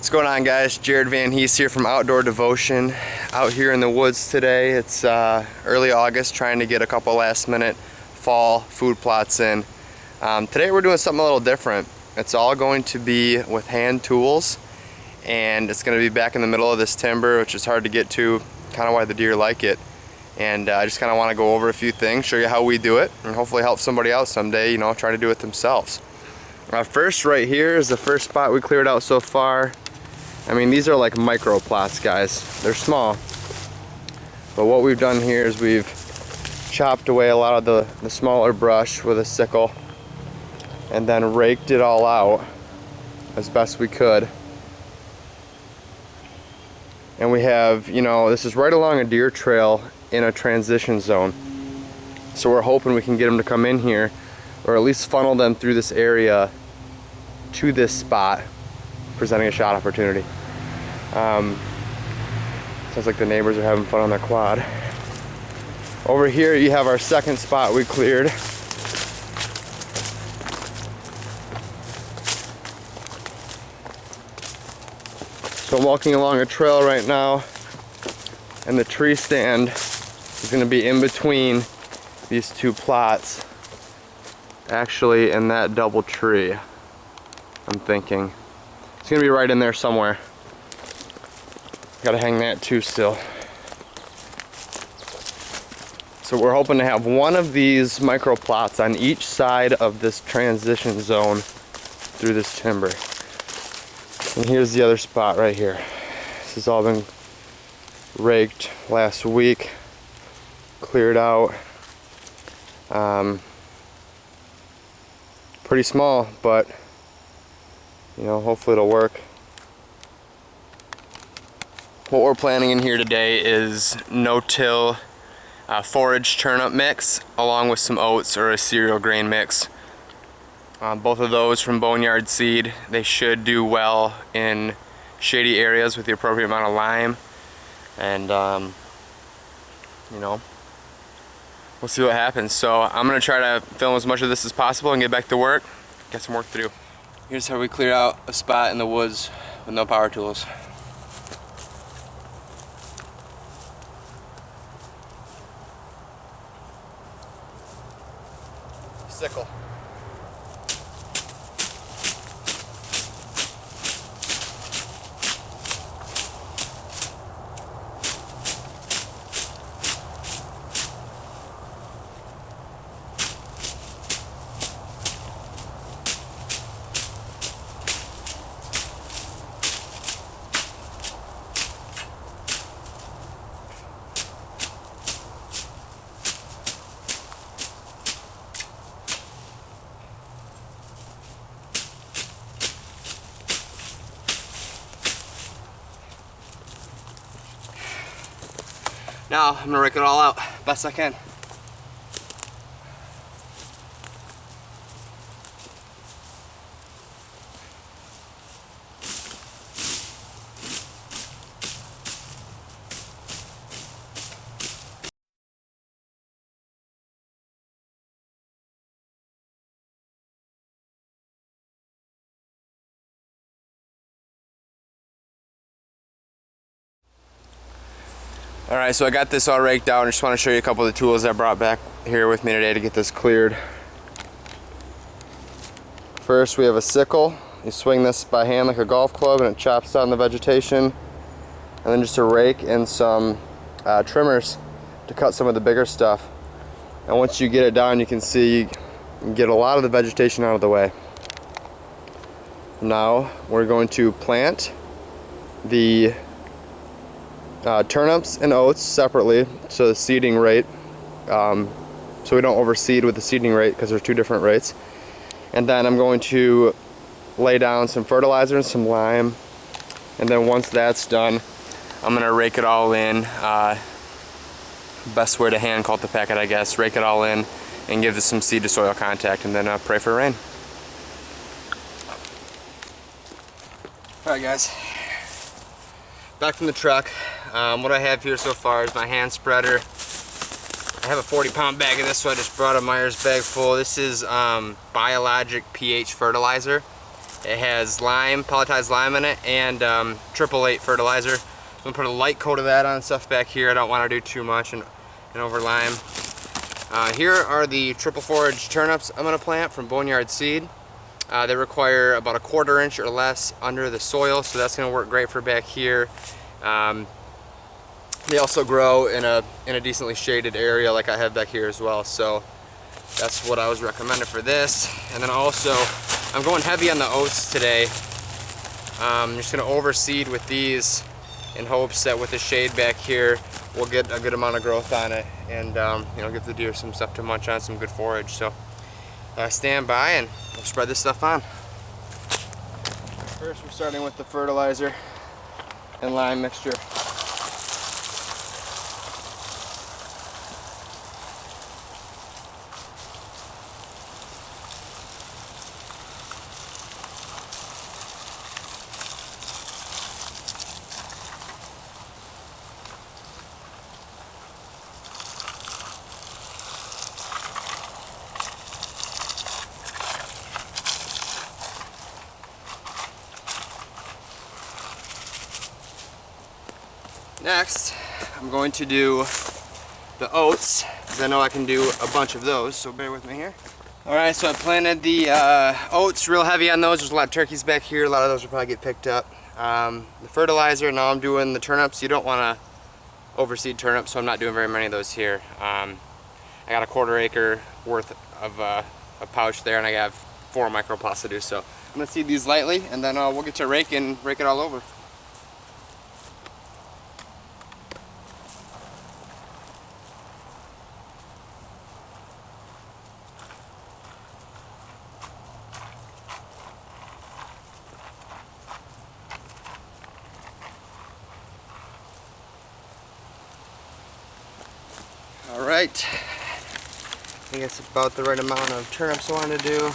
What's going on, guys? Jared Van Hees here from Outdoor Devotion. Out here in the woods today. It's early August, trying to get a couple last minute fall food plots in. Today we're doing something a little different. It's all going to be with hand tools, and it's going to be back in the middle of this timber, which is hard to get to, kind of why the deer like it. And I just kind of want to go over a few things, show you how we do it, and hopefully help somebody out someday, you know, try to do it themselves. First, right here is the first spot we cleared out so far. I mean, these are like micro plots, guys. They're small. But what we've done here is we've chopped away a lot of the smaller brush with a sickle and then raked it all out as best we could. And we have, you know, this is right along a deer trail in a transition zone. So we're hoping we can get them to come in here, or at least funnel them through this area to this spot, presenting a shot opportunity. Sounds like the neighbors are having fun on their quad. Over here you have our second spot we cleared. So I'm walking along a trail right now, and the tree stand is going to be in between these two plots, actually in that double tree. I'm thinking it's gonna be right in there somewhere. Gotta hang that too still. So we're hoping to have one of these micro plots on each side of this transition zone through this timber. And here's the other spot right here. This has all been raked last week, cleared out. Pretty small, but you know, hopefully it'll work. What we're planning in here today is no-till forage turnip mix, along with some oats or a cereal grain mix. Both of those from Boneyard Seed. They should do well in shady areas with the appropriate amount of lime. And you know, we'll see what happens. So I'm gonna try to film as much of this as possible and get back to work. Got some work to do. Here's how we clear out a spot in the woods with no power tools. Sickle. Now I'm gonna rake it all out best I can. Alright, so I got this all raked out, and I just want to show you a couple of the tools I brought back here with me today to get this cleared. First, we have a sickle. You swing this by hand like a golf club and it chops down the vegetation. And then just a rake and some trimmers to cut some of the bigger stuff. And once you get it down, you can see you can get a lot of the vegetation out of the way. Now we're going to plant the turnips and oats separately, so the seeding rate, so we don't overseed with the seeding rate, because there's two different rates. And then I'm going to lay down some fertilizer and some lime, and then once that's done, I'm going to rake it all in. Best way to hand cultipack it, I guess. Rake it all in and give this some seed to soil contact, and then pray for rain. Alright, guys, back from the truck. What I have here so far is my hand spreader. I have a 40-pound bag of this, so I just brought a Myers bag full. This is biologic pH fertilizer. It has lime, pelletized lime in it, and 888 fertilizer. I'm gonna put a light coat of that on stuff back here. I don't want to do too much and over lime. Here are the triple forage turnips I'm gonna plant from Boneyard Seed. They require about a 1/4 inch or less under the soil, so that's gonna work great for back here. They also grow in a decently shaded area like I have back here as well, so that's what I was recommended for this. And then also, I'm going heavy on the oats today. I'm just gonna overseed with these in hopes that with the shade back here, we'll get a good amount of growth on it and you know, give the deer some stuff to munch on, some good forage. So stand by and we'll spread this stuff on. First, we're starting with the fertilizer and lime mixture. Next, I'm going to do the oats, because I know I can do a bunch of those, so bear with me here. Alright, so I planted the oats real heavy on those. There's a lot of turkeys back here. A lot of those will probably get picked up. The fertilizer, now I'm doing the turnips. You don't want to overseed turnips, so I'm not doing very many of those here. I got a 1/4 acre worth of a pouch there, and I have 4 microplots to do, so I'm going to seed these lightly, and then we'll get to rake and rake it all over. Alright, I think it's about the right amount of turnips I want to do.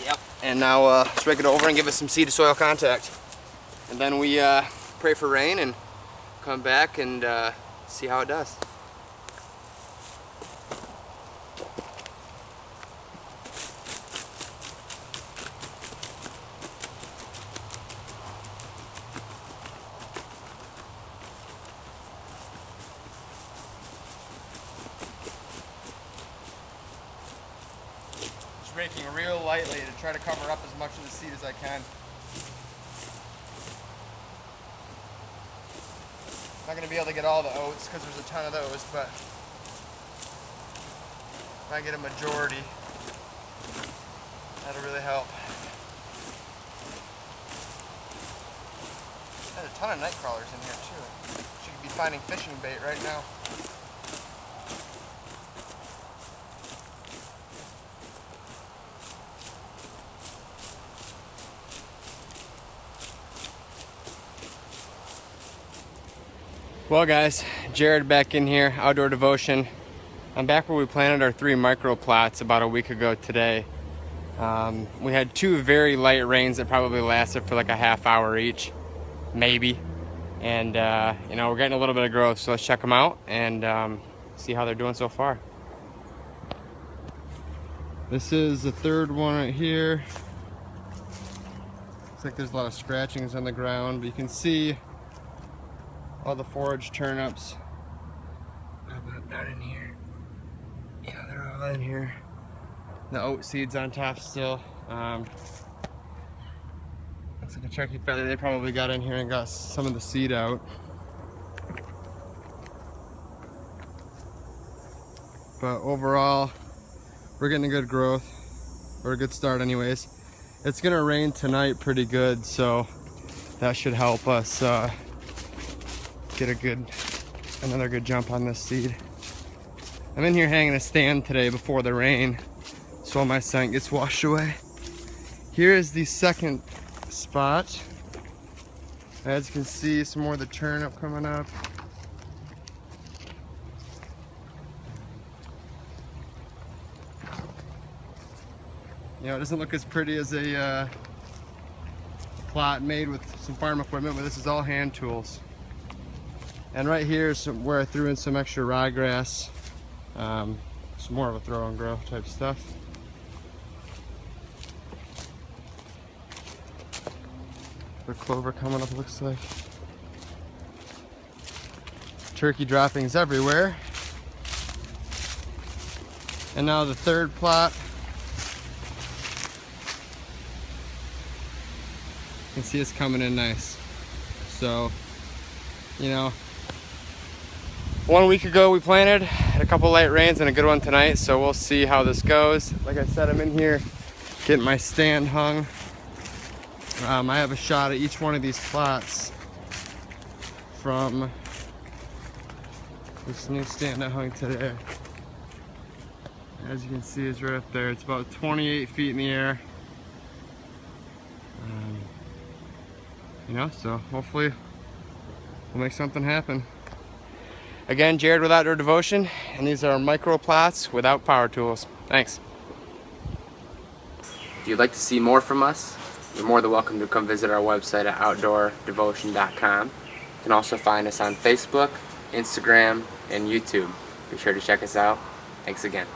Yep. And now let's rake it over and give it some seed to soil contact. And then we pray for rain and come back and see how it does. Raking real lightly to try to cover up as much of the seed as I can. I'm not going to be able to get all the oats because there's a ton of those, but if I get a majority, that'll really help. There's a ton of night crawlers in here too. Should be finding fishing bait right now. Well guys, Jared back in here, Outdoor Devotion. I'm back where we planted our 3 micro plots about a week ago today. We had 2 very light rains that probably lasted for like a half hour each, maybe. And you know, we're getting a little bit of growth, so let's check them out and see how they're doing so far. This is the 3rd one right here. Looks like there's a lot of scratchings on the ground, but you can see all the forage turnips. How about down in here? Yeah, they're all in here. The oat seeds on top still. Looks like a turkey feather. They probably got in here and got some of the seed out. But overall, we're getting a good growth, or a good start anyways. It's gonna rain tonight pretty good, so that should help us get another good jump on this seed. I'm in here hanging a stand today before the rain, so all my scent gets washed away. Here is the 2nd spot. As you can see, some more of the turnip coming up. You know, it doesn't look as pretty as a plot made with some farm equipment, but this is all hand tools. And right here is where I threw in some extra ryegrass, some more of a throw and grow type stuff. For clover coming up, looks like. Turkey droppings everywhere. And now the third plot. You can see it's coming in nice. So, you know, 1 week ago we planted, had a couple light rains and a good one tonight, so we'll see how this goes. Like I said, I'm in here getting my stand hung. I have a shot of each one of these plots from this new stand I hung today. As you can see, it's right up there. It's about 28 feet in the air. You know, so hopefully we'll make something happen. Again, Jared with Outdoor Devotion, and these are micro plots without power tools. Thanks. If you'd like to see more from us, you're more than welcome to come visit our website at Outdoor-Devotion.com. You can also find us on Facebook, Instagram, and YouTube. Be sure to check us out. Thanks again.